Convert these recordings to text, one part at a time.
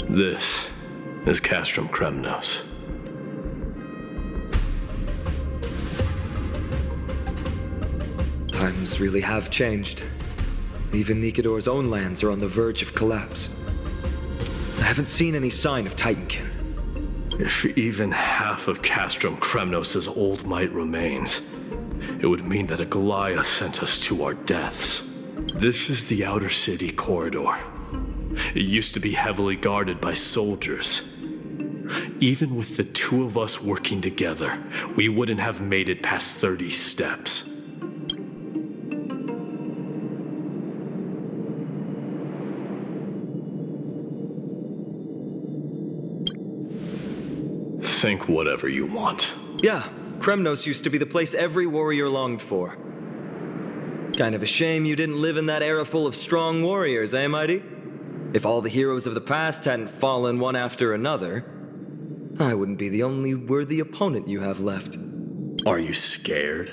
This is Castrum Kremnos. Times really have changed. Even Nikador's own lands are on the verge of collapse. I haven't seen any sign of Titankin. If even half of Castrum Kremnos' old might remains, it would mean that a Goliath sent us to our deaths. This is the outer city corridor. It used to be heavily guarded by soldiers. Even with the two of us working together, we wouldn't have made it past 30 steps. Think whatever you want. Yeah, Kremnos used to be the place every warrior longed for. Kind of a shame you didn't live in that era full of strong warriors, eh, Mighty? If all the heroes of the past hadn't fallen one after another, I wouldn't be the only worthy opponent you have left. Are you scared?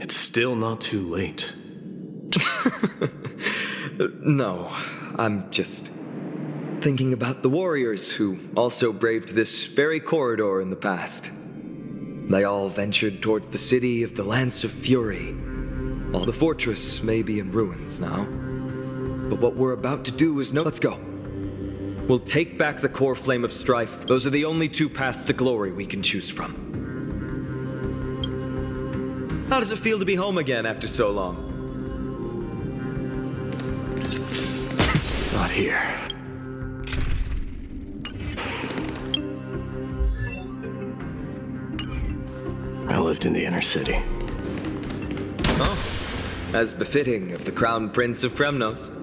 It's still not too late. No, I'm just thinking about the warriors who also braved this very corridor in the past. They all ventured towards the city of the Lance of Fury. While the fortress may be in ruins now, but what we're about to do is Let's go. We'll take back the core flame of strife. Those are the only two paths to glory we can choose from. How does it feel to be home again after so long? Not here. I lived in the inner city. Oh, as befitting of the Crown Prince of Kremnos.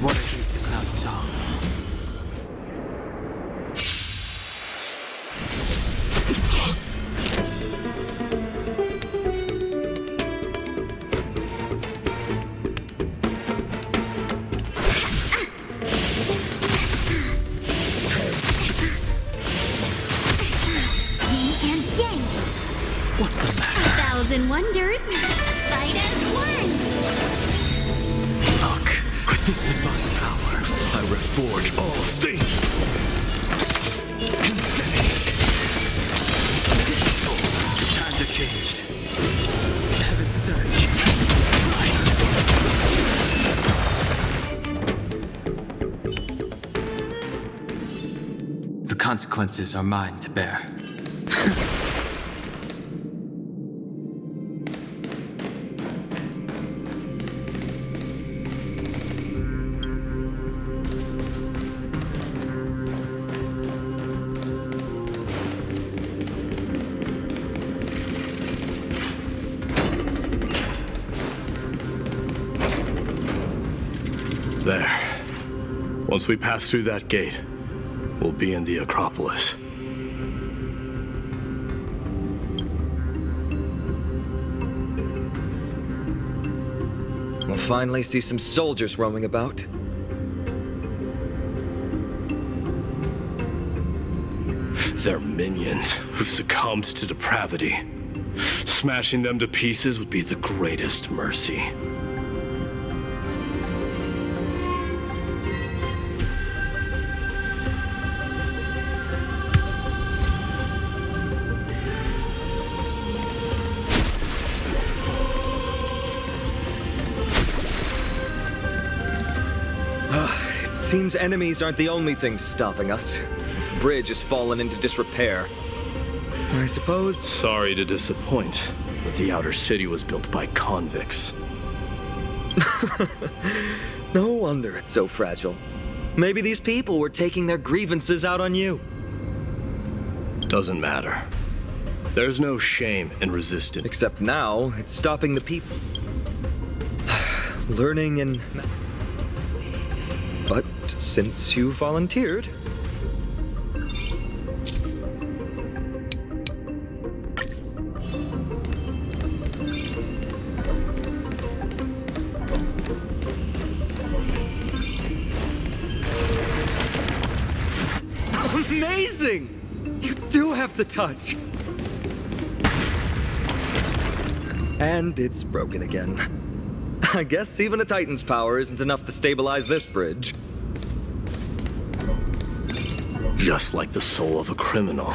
What a huge cloud song. Yin and yang. What's the matter? 1,000 wonders. Fight as one. Look, with this divine power, I reforge all things. Time to change. Heaven surge. Rise. The consequences are mine to bear. There. Once we pass through that gate, we'll be in the Acropolis. We'll finally see some soldiers roaming about. They're minions who succumbed to depravity. Smashing them to pieces would be the greatest mercy. Seems enemies aren't the only things stopping us. This bridge has fallen into disrepair. I suppose. Sorry to disappoint, but the outer city was built by convicts. No wonder it's so fragile. Maybe these people were taking their grievances out on you. Doesn't matter. There's no shame in resistance. Except now, it's stopping the people. Learning and. But since you volunteered. Amazing! You do have the touch. And it's broken again. I guess even a Titan's power isn't enough to stabilize this bridge. Just like the soul of a criminal.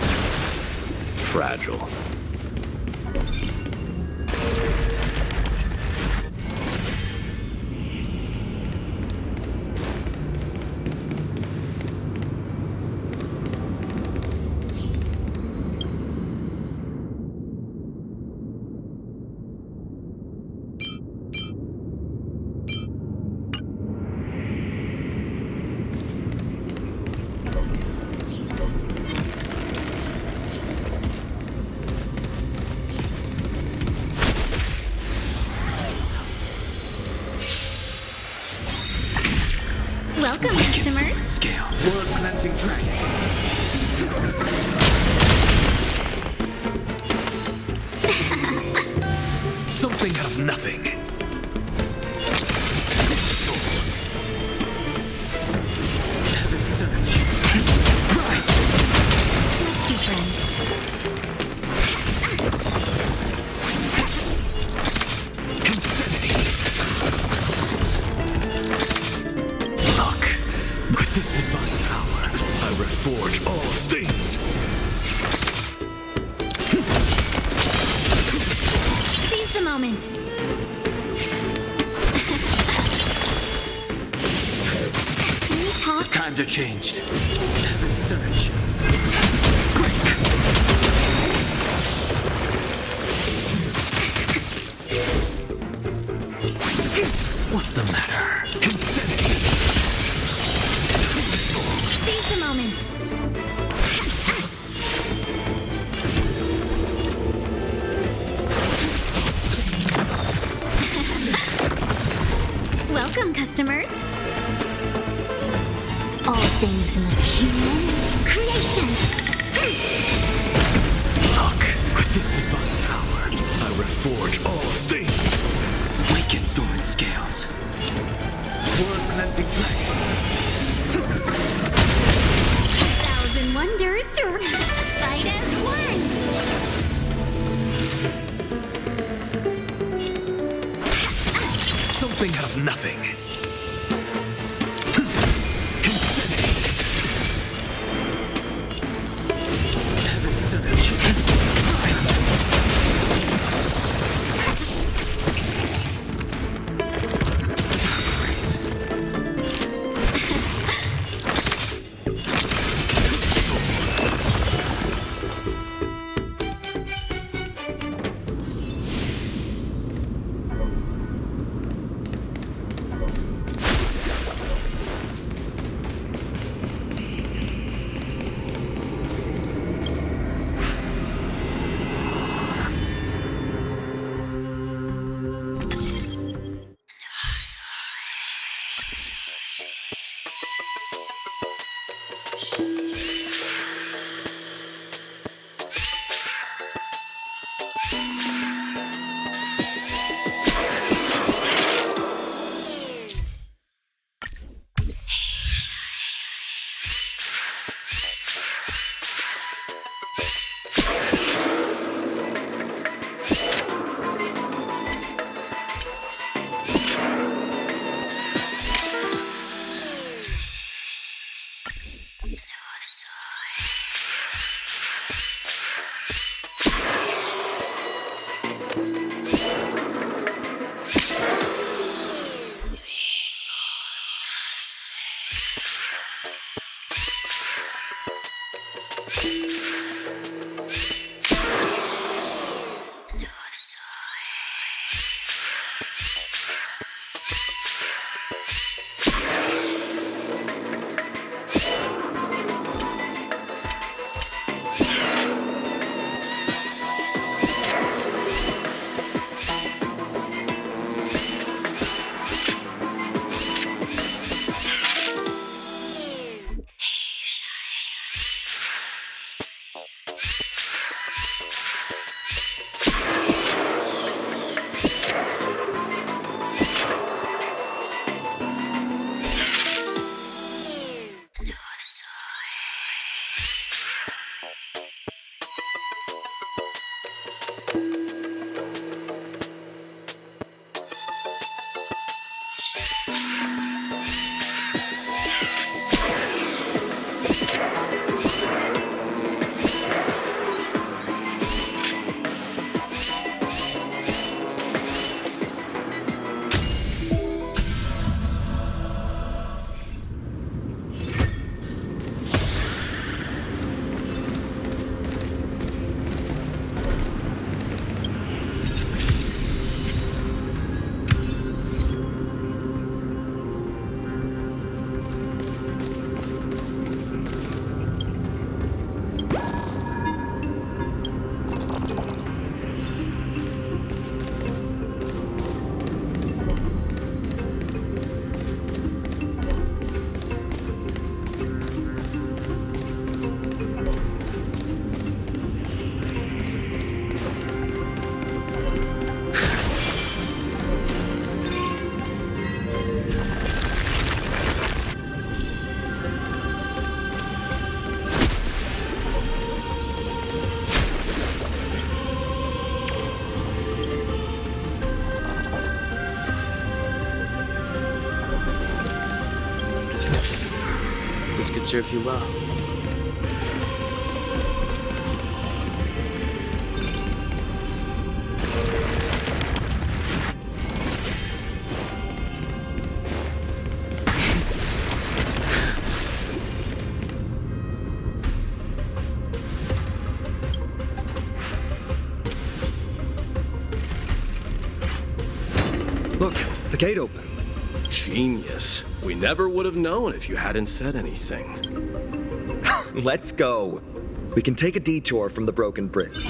Fragile. Welcome, customers. Scale. World cleansing dragon. Something out of nothing. Heaven surge. Rise. Let's be friends. Insanity. Look, with this divine power, I reforge all things. Seize the moment. Can we talk? Times are changed. Heaven surge. Break. What's the matter? Insanity. Seize the moment. Welcome, customers. All things in the human creation. Look, with this divine power, I reforge all things. Waken thorn scales. World cleansing dragon. Thousand wonders to fight as one. Something out of nothing. Heaven surge. Rise. Rise. could serve you well. Look, the gate open. Genius. We never would have known if you hadn't said anything. Let's go. We can take a detour from the broken bridge.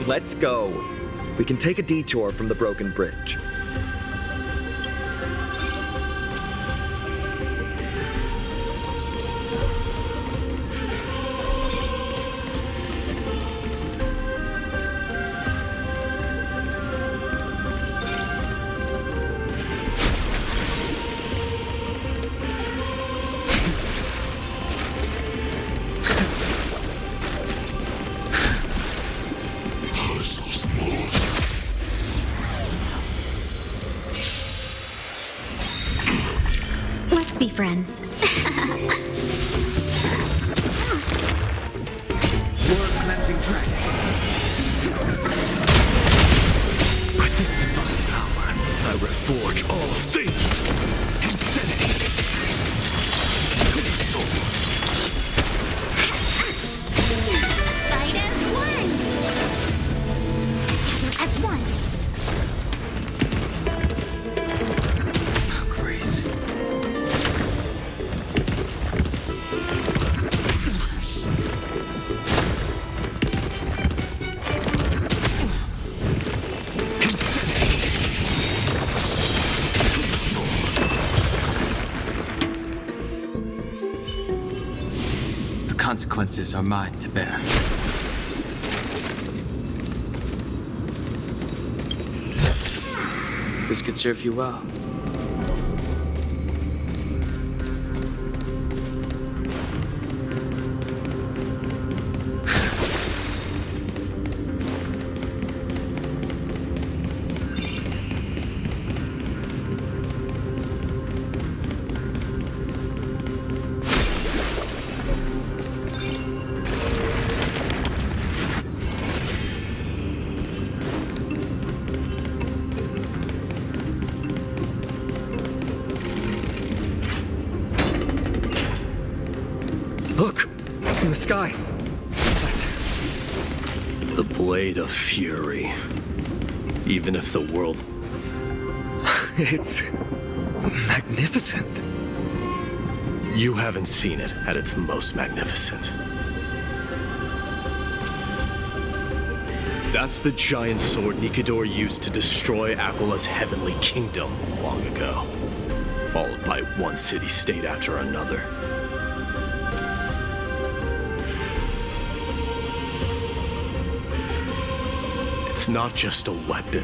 Let's go. We can take a detour from the broken bridge. Let's be friends. World cleansing dragon. With this divine power, I reforge all things. Insanity. To the soul. Fight as one! Together as one! Grace. The consequences are mine to bear. This could serve you well. Look! In the sky! The Blade of Fury. Even if the world... It's magnificent. You haven't seen it at its most magnificent. That's the giant sword Nikador used to destroy Aquila's heavenly kingdom long ago, followed by one city-state after another. It's not just a weapon.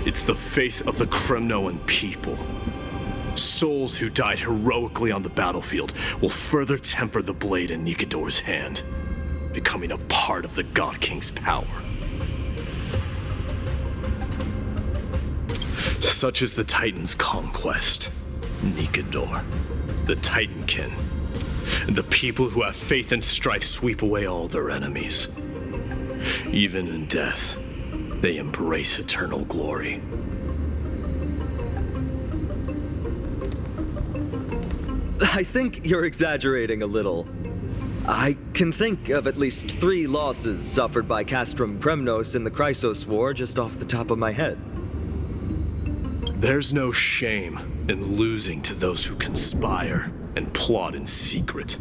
It's the faith of the Kremnoan people. Souls who died heroically on the battlefield will further temper the blade in Nikador's hand, becoming a part of the God King's power. Such is the Titan's conquest. Nikador, the Titankin, and the people who have faith and strife sweep away all their enemies. Even in death, they embrace eternal glory. I think you're exaggerating a little. I can think of at least 3 losses suffered by Castrum Kremnos in the Chrysos War just off the top of my head. There's no shame in losing to those who conspire and plot in secret.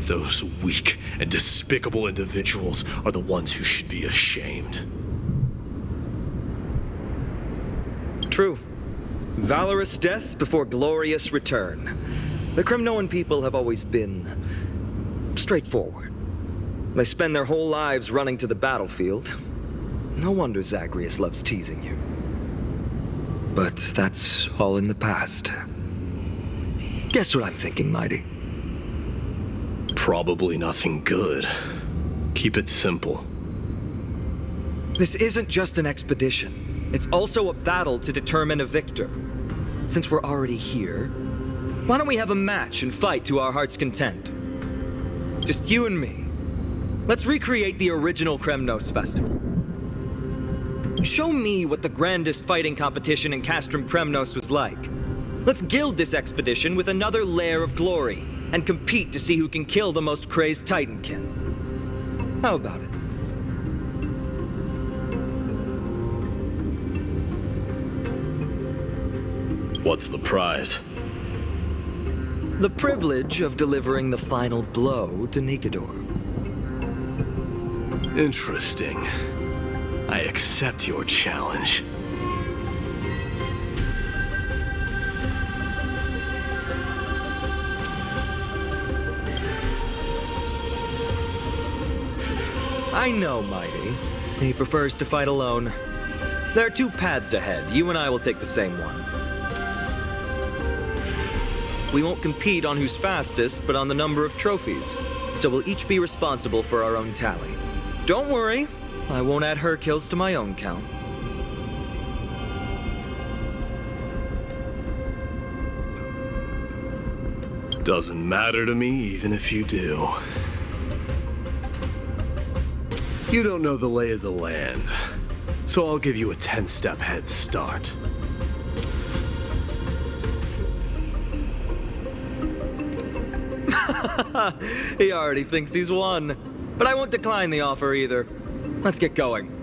Those weak and despicable individuals are the ones who should be ashamed. True. Valorous death before glorious return. The Kremnoan people have always been straightforward. They spend their whole lives running to the battlefield. No wonder Zagreus loves teasing you. But that's all in the past. Guess what I'm thinking, Mighty? Probably nothing good. Keep it simple. This isn't just an expedition. It's also a battle to determine a victor. Since we're already here, why don't we have a match and fight to our heart's content? Just you and me. Let's recreate the original Kremnos festival. Show me what the grandest fighting competition in Castrum Kremnos was like. Let's gild this expedition with another layer of glory, and compete to see who can kill the most crazed Titankin. How about it? What's the prize? The privilege of delivering the final blow to Nikador. Interesting. I accept your challenge. I know, Mighty. He prefers to fight alone. There are 2 paths ahead. You and I will take the same one. We won't compete on who's fastest, but on the number of trophies. So we'll each be responsible for our own tally. Don't worry, I won't add her kills to my own count. Doesn't matter to me, even if you do. You don't know the lay of the land, so I'll give you a 10-step head start. He already thinks he's won. But I won't decline the offer either. Let's get going.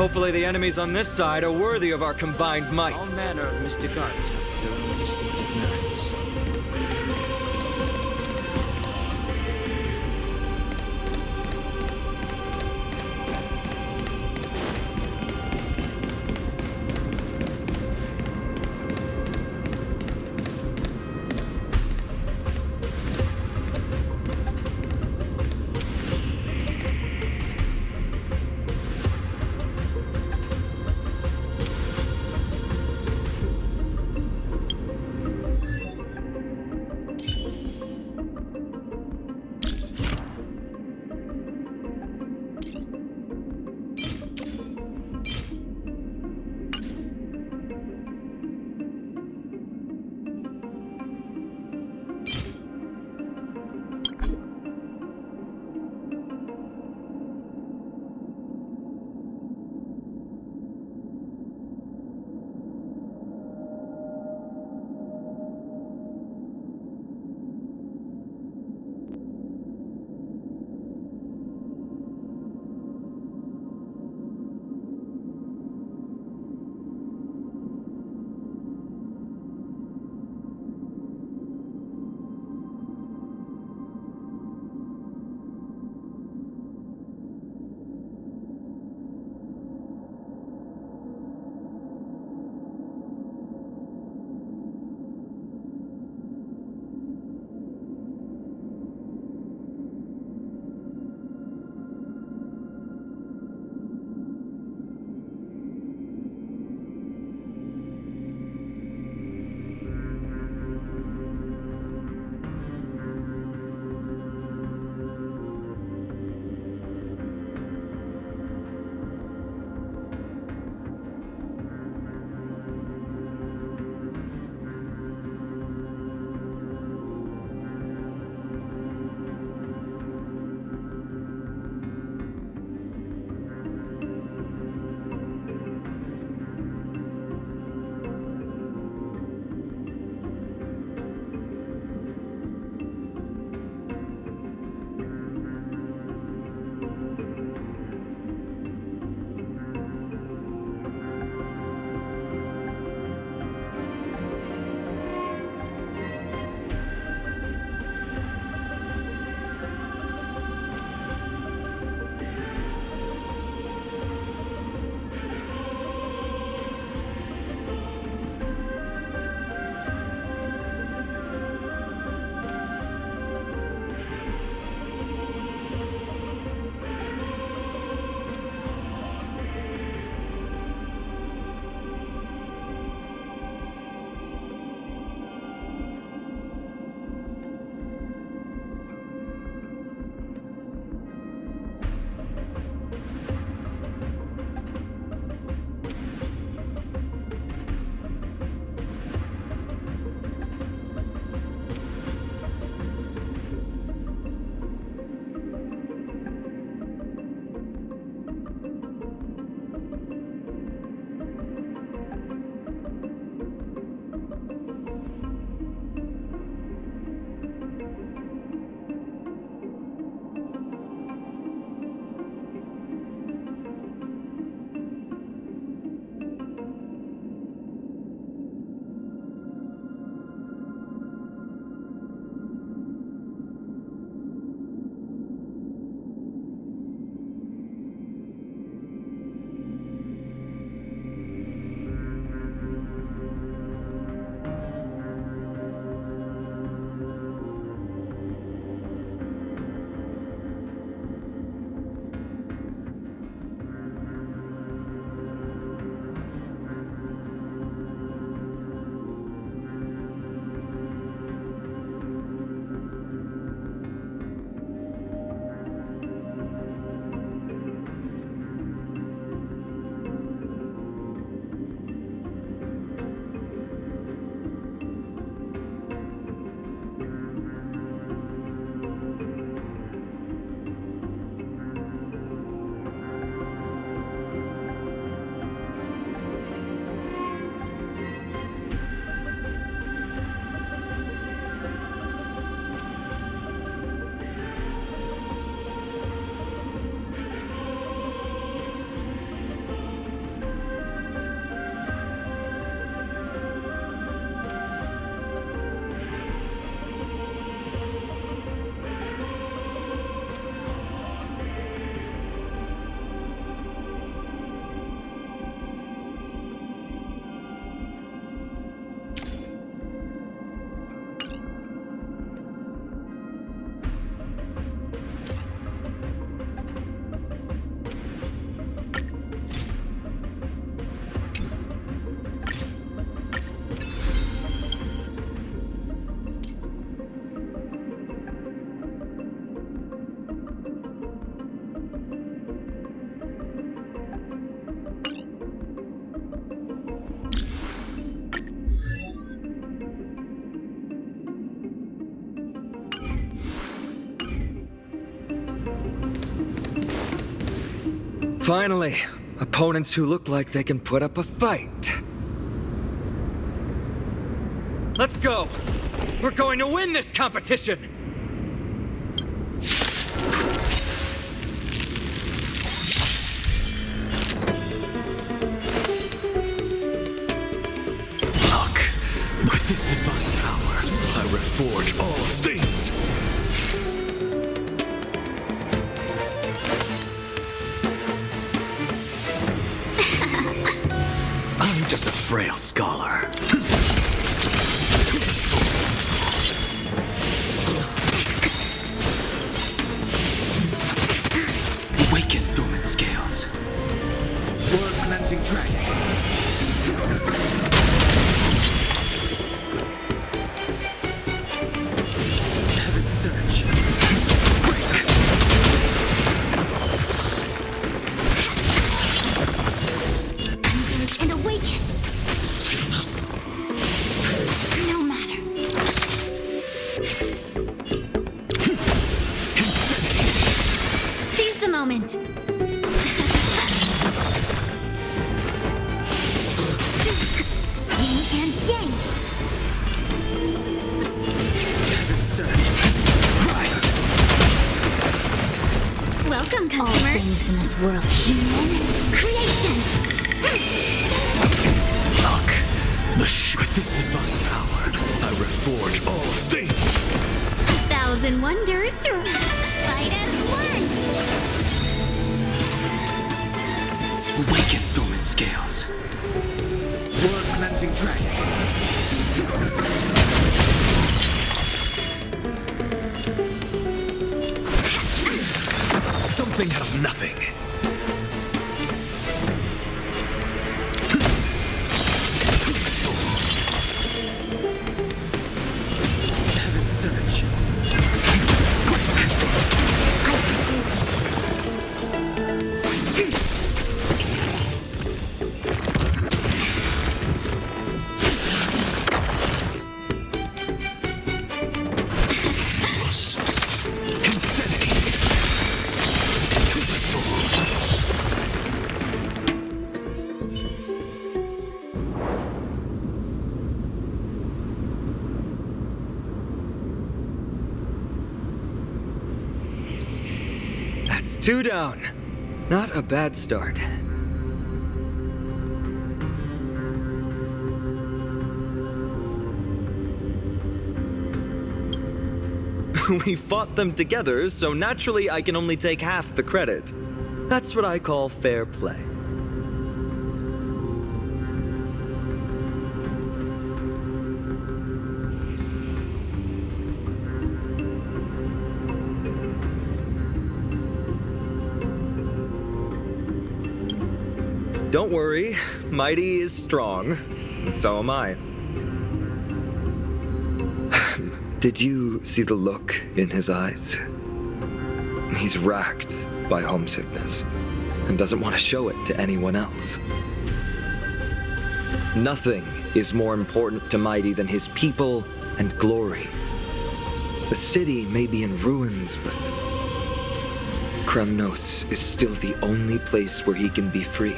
Hopefully the enemies on this side are worthy of our combined might. All manner of mystic arts have their own distinctive merits. Finally, opponents who look like they can put up a fight. Let's go! We're going to win this competition! Look, with this divine power, I reforge all things. I'm just a frail scholar. Awaken dormant scales. World cleansing dragon. Heaven surge. Converge and awaken. No matter. Seize the moment. Yin and yang. Heaven surge. Rise. Welcome, customer. All things in this world. Humans. Creations. Look, with this divine power, I reforge all things. 1,000 wonders to fight as one. Awaken dormant scales. World cleansing dragon. Something out of nothing. Heaven surge. Insanity. To the soul. That's 2 down. Not a bad start. We fought them together, so naturally I can only take half the credit. That's what I call fair play. Don't worry, Mighty is strong, and so am I. Did you see the look in his eyes? He's racked by homesickness and doesn't want to show it to anyone else. Nothing is more important to Mighty than his people and glory. The city may be in ruins, but Kremnos is still the only place where he can be free.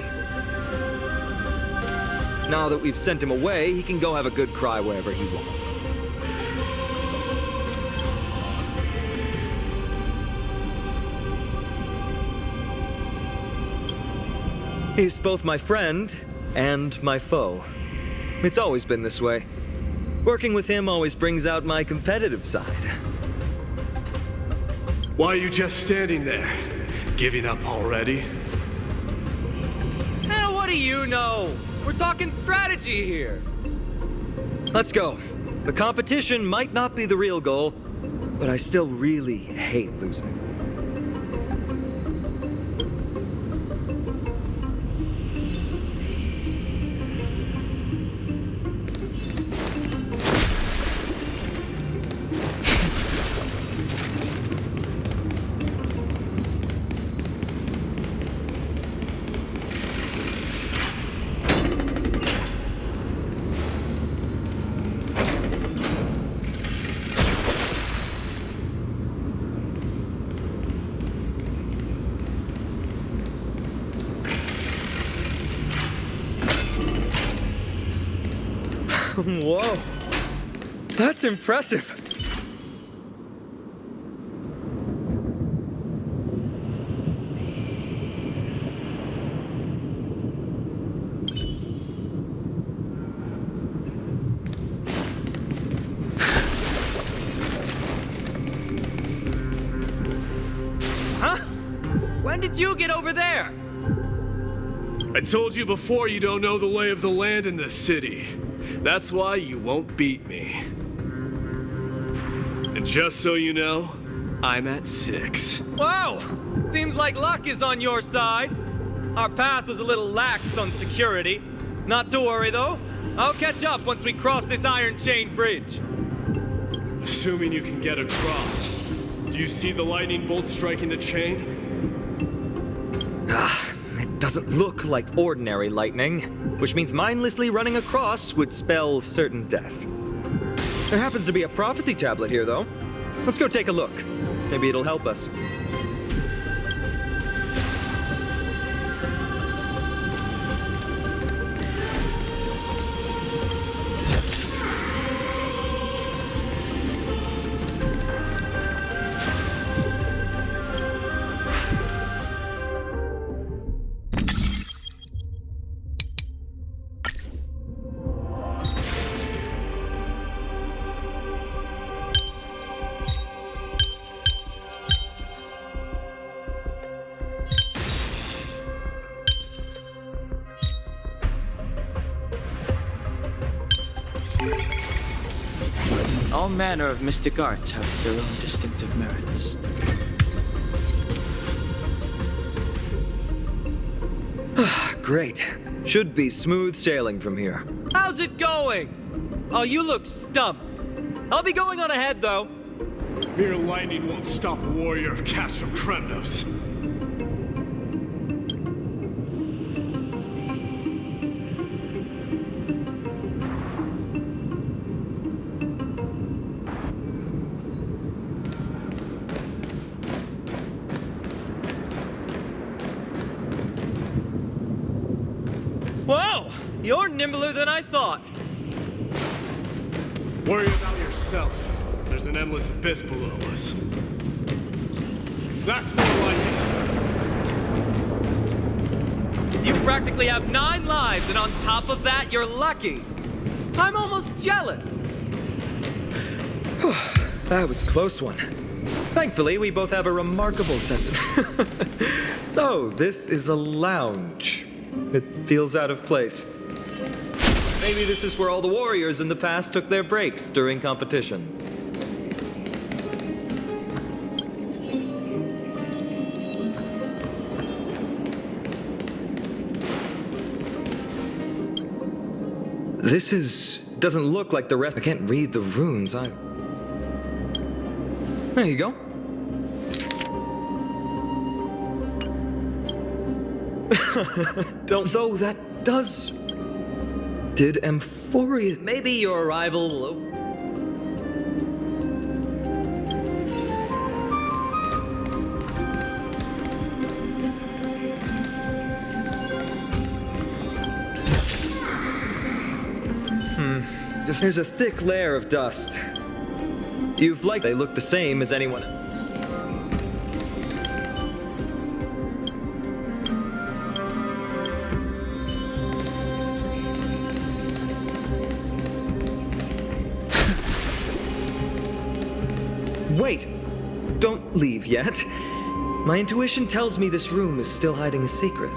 Now that we've sent him away, he can go have a good cry wherever he wants. He's both my friend and my foe. It's always been this way. Working with him always brings out my competitive side. Why are you just standing there? Giving up already? What do you know? We're talking strategy here. Let's go. The competition might not be the real goal, but I still really hate losing. Whoa. That's impressive. Huh? When did you get over there? I told you before you don't know the lay of the land in this city. That's why you won't beat me. And just so you know, I'm at 6. Whoa! Seems like luck is on your side. Our path was a little lax on security. Not to worry, though. I'll catch up once we cross this iron chain bridge. Assuming you can get across. Do you see the lightning bolt striking the chain? It doesn't look like ordinary lightning, which means mindlessly running across would spell certain death. There happens to be a prophecy tablet here, though. Let's go take a look. Maybe it'll help us. All manner of mystic arts have their own distinctive merits. Great. Should be smooth sailing from here. How's it going? Oh, you look stumped. I'll be going on ahead, though. Mere lightning won't stop a warrior of Castrum Kremnos. Whoa! You're nimbler than I thought. Worry about yourself. There's an endless abyss below us. That's more like it. You practically have 9 lives, and on top of that, you're lucky. I'm almost jealous. That was a close one. Thankfully, we both have a remarkable sense of... So, this is a lounge. It feels out of place. Maybe this is where all the warriors in the past took their breaks during competitions. Doesn't look like the rest. I can't read the runes. There you go. Though that does... Did Amphoria... Maybe your arrival will... There's a thick layer of dust. They look the same as anyone else. Wait! Don't leave yet. My intuition tells me this room is still hiding a secret.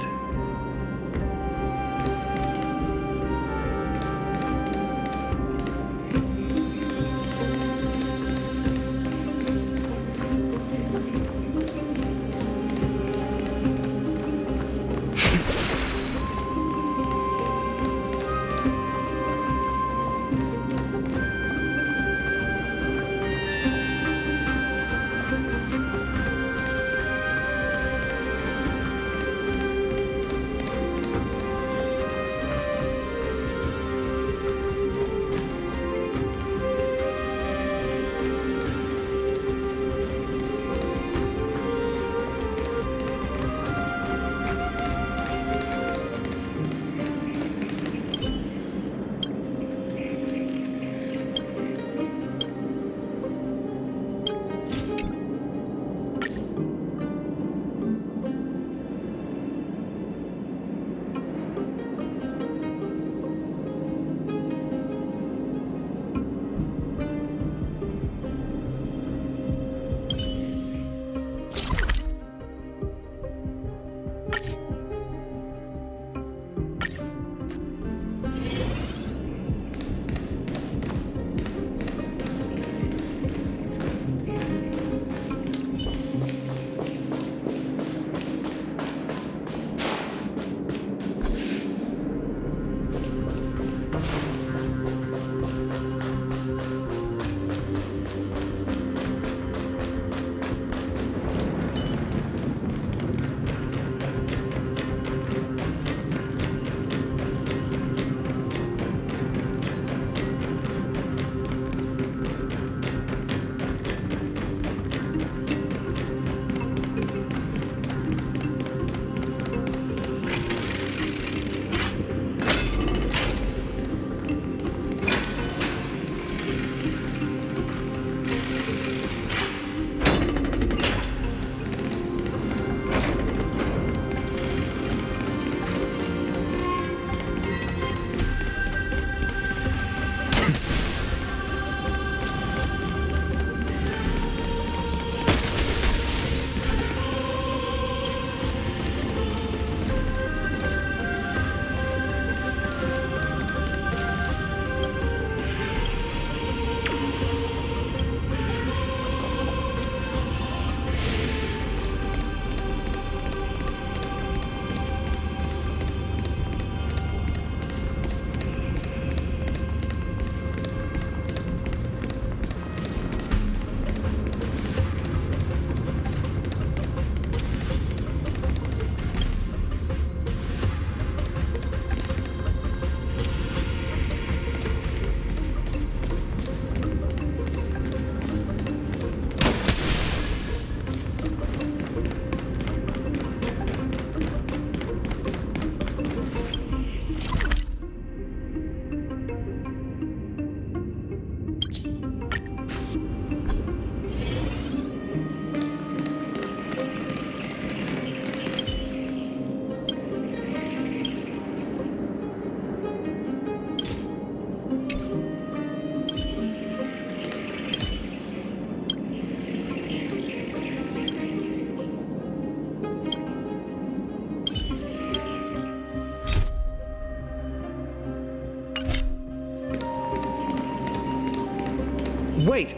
Wait!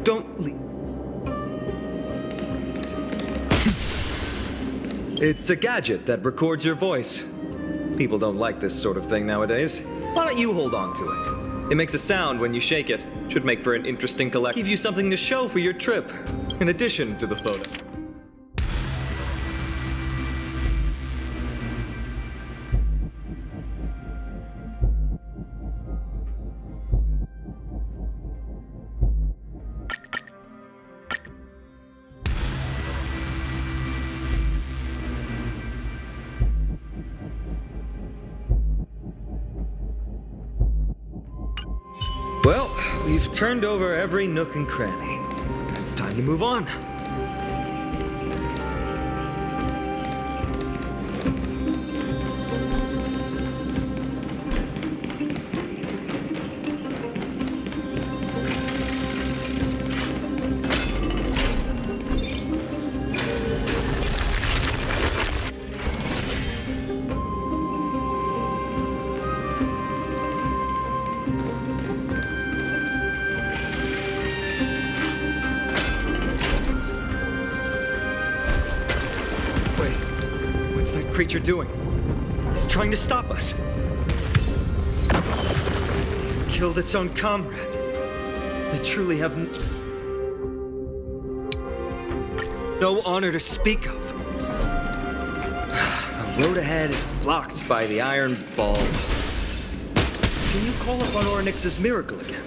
Don't leave. It's a gadget that records your voice. People don't like this sort of thing nowadays. Why don't you hold on to it? It makes a sound when you shake it. Should make for an interesting collection. Give you something to show for your trip, in addition to the photo. Well, we've turned over every nook and cranny. It's time to move on. Creature doing? It's trying to stop us. Killed its own comrade. They truly have no honor to speak of. The road ahead is blocked by the iron ball. Can you call upon Ornyx's miracle again?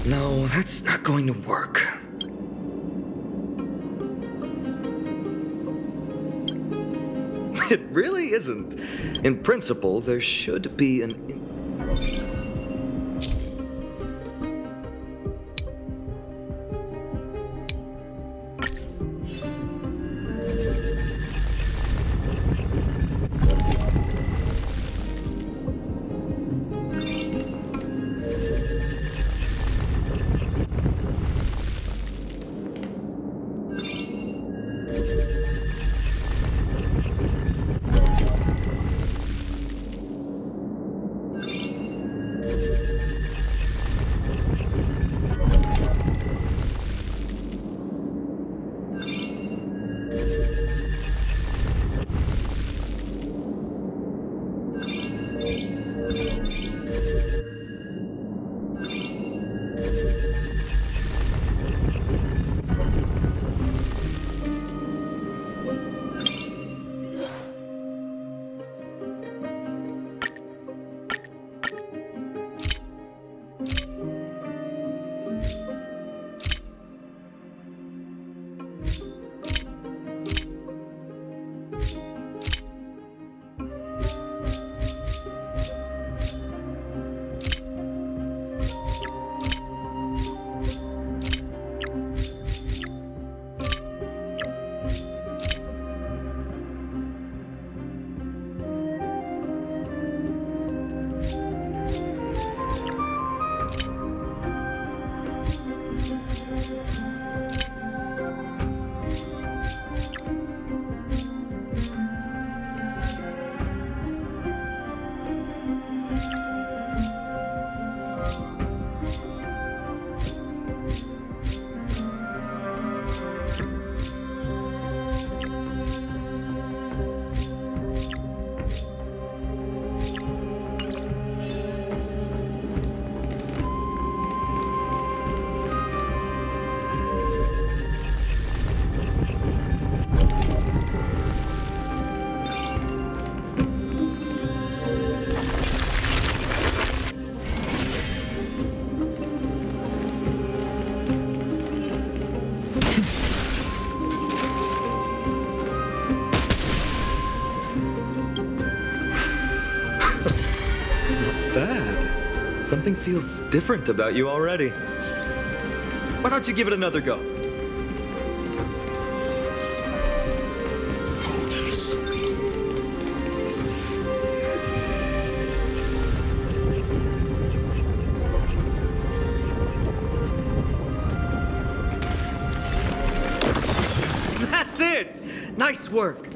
No, that's not going to work. It really isn't. In principle, there should be an... Something feels different about you already. Why don't you give it another go? That's it! Nice work!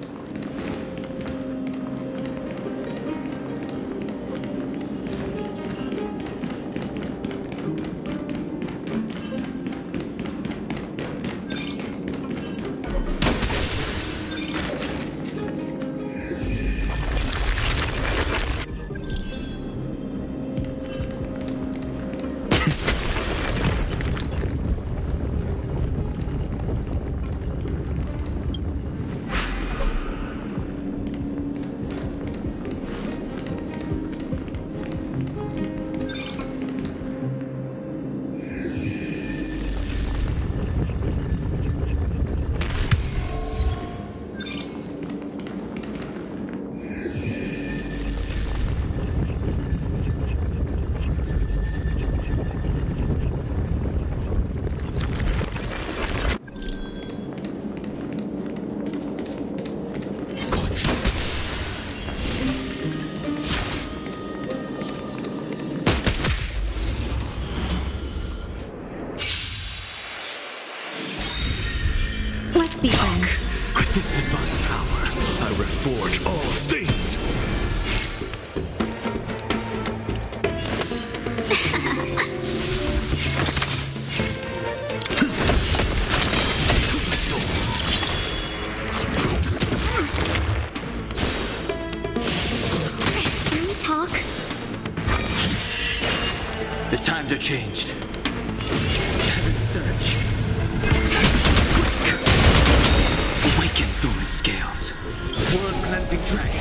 this divine power, I reforge all things! Can we talk? The times are changed. Heaven surge. Awaken thorn scales. World cleansing dragon.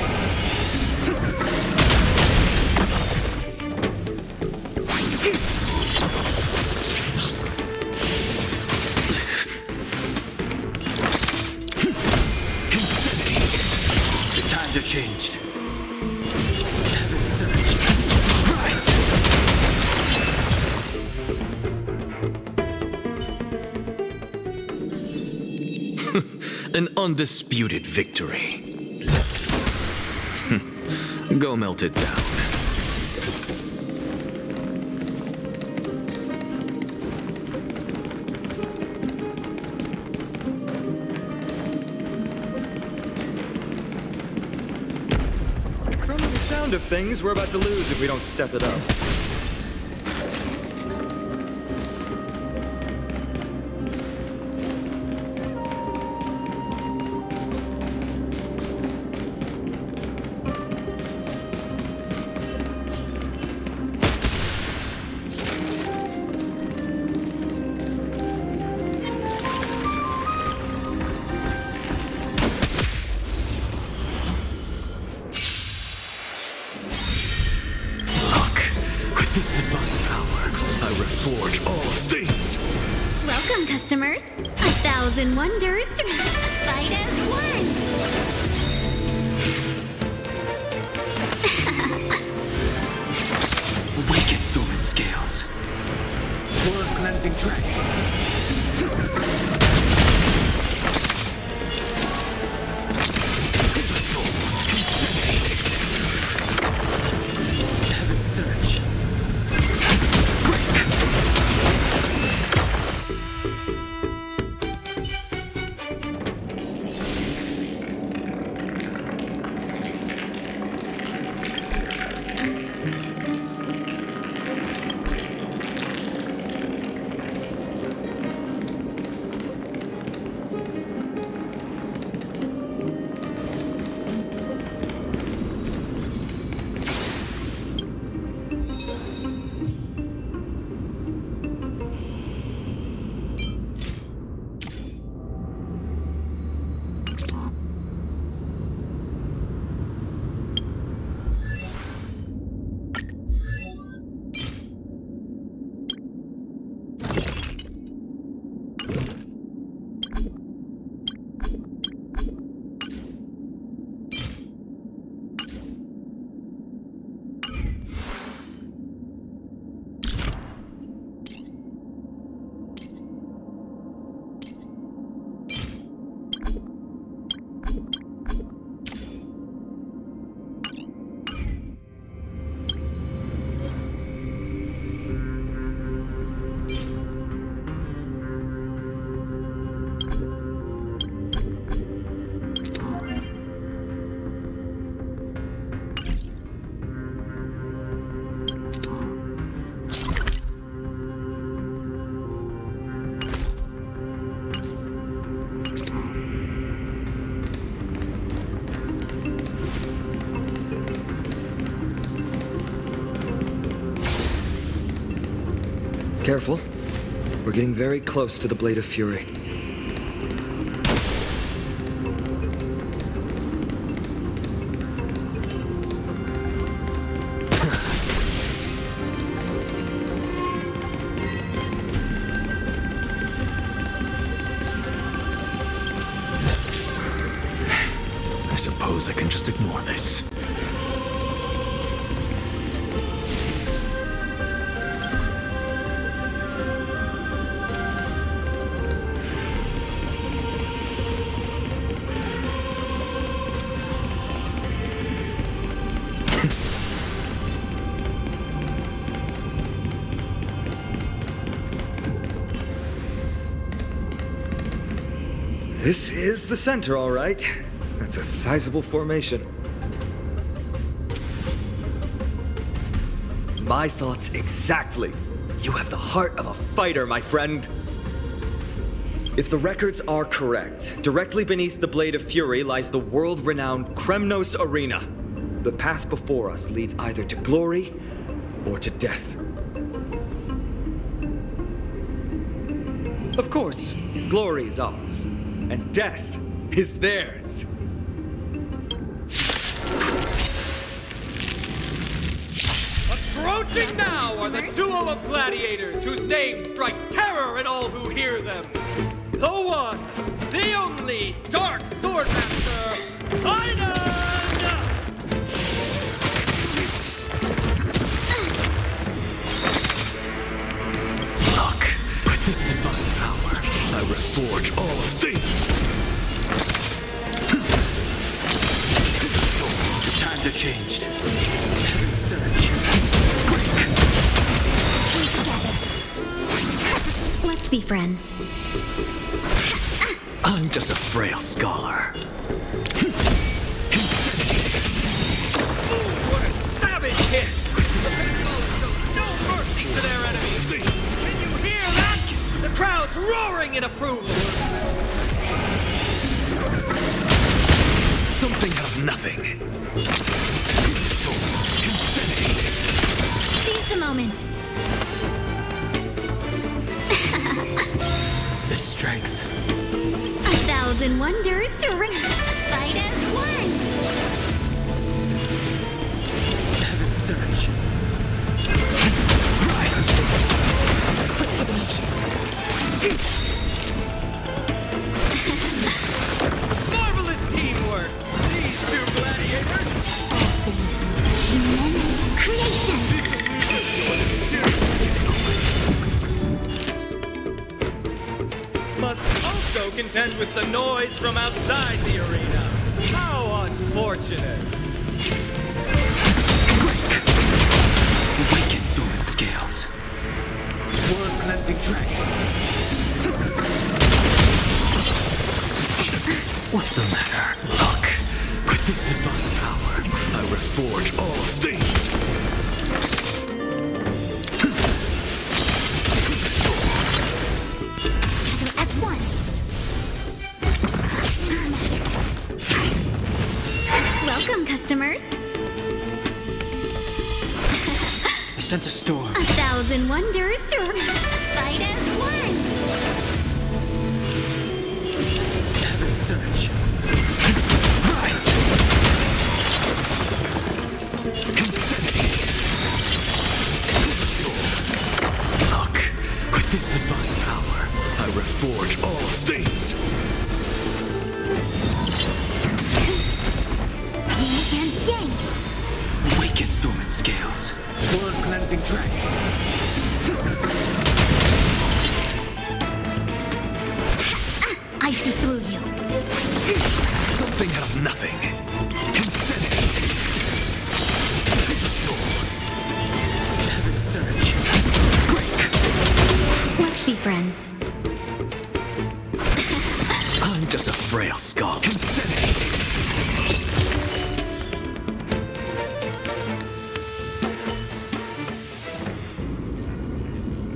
Insanity. The times are changed. Heaven surge. Rise. An undisputed victory. Go melt it down. From the sound of things, we're about to lose if we don't step it up. Look, with this divine power, I reforge all things! Welcome, customers. 1,000 wonders to fight as one. Awaken thorn scales. World cleansing dragon. Heaven surge. Careful. We're getting very close to the Blade of Fury. I suppose I can just ignore this. This is the center, all right. That's a sizable formation. My thoughts exactly. You have the heart of a fighter, my friend. If the records are correct, directly beneath the Blade of Fury lies the world-renowned Kremnos Arena. The path before us leads either to glory or to death. Of course, glory is ours, and death is theirs. Approaching now are the duo of gladiators whose names strike terror in all who hear them. The one, the only Dark Swordmaster, Iron! Look, with this divine power, I reforge all things. The times are changed. Search. Let's be friends. I'm just a frail scholar. What a savage hit! The Pentecost shows no mercy to their enemies! Can you hear that? The crowd's roaring in approval! Something out of nothing. Seize the moment. The strength. 1,000 wonders to fight as one. Heaven's search. Rise! Marvelous teamwork! These two gladiators! Immense creation. Must also contend with the noise from outside the arena. How unfortunate! Awaken dormant scales. World cleansing dragon. What's the matter? Look, with this divine power, I reforge all things. As one. Welcome, customers. I sent a storm. 1,000 wonders to fight as one. Heaven's search. Rise! Insanity! Look, with this divine power, I reforge all things. Yin and yang. Awaken dormant scales. World cleansing dragon. I see through you. Something out of nothing. Insanity! Heaven's search. Let's be friends. I'm just a frail skull. Insanity!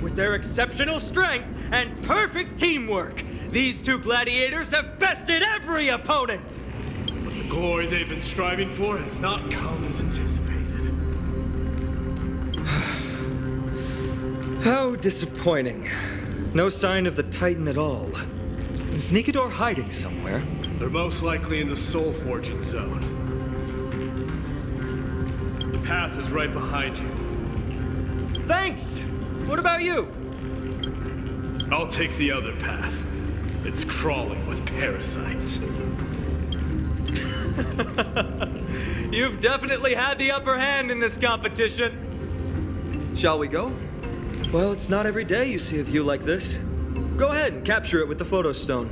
With their exceptional strength and perfect teamwork, these two gladiators have bested every opponent! The glory they've been striving for has not come as anticipated. How disappointing. No sign of the Titan at all. Is Nikador hiding somewhere? They're most likely in the soul forging zone. The path is right behind you. Thanks! What about you? I'll take the other path. It's crawling with parasites. You've definitely had the upper hand in this competition. Shall we go? Well, it's not every day you see a view like this. Go ahead and capture it with the photo stone.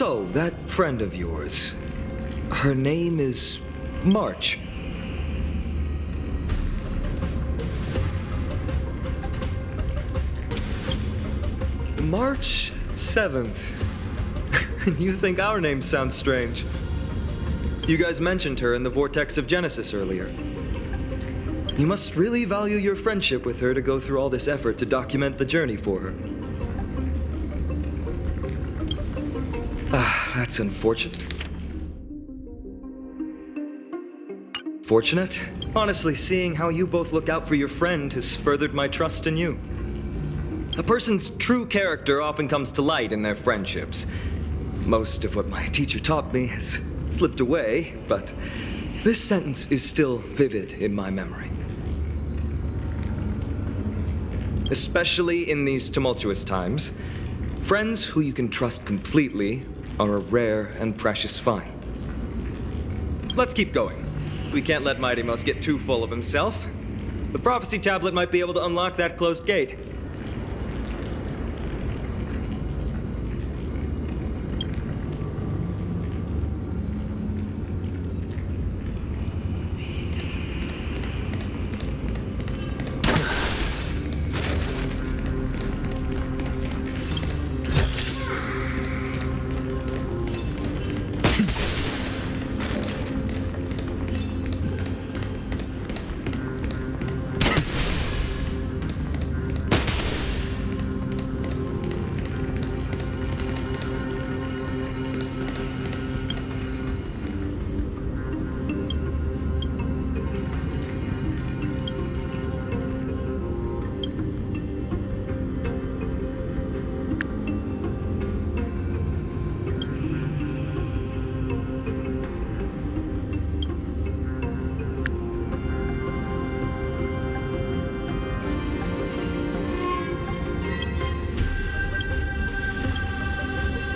So, that friend of yours, her name is March. March 7th. You think our names sound strange? You guys mentioned her in the Vortex of Genesis earlier. You must really value your friendship with her to go through all this effort to document the journey for her. That's unfortunate. Fortunate? Honestly, seeing how you both look out for your friend has furthered my trust in you. A person's true character often comes to light in their friendships. Most of what my teacher taught me has slipped away, but this sentence is still vivid in my memory. Especially in these tumultuous times, friends who you can trust completely are a rare and precious find. Let's keep going. We can't let Mighty Mouse get too full of himself. The prophecy tablet might be able to unlock that closed gate.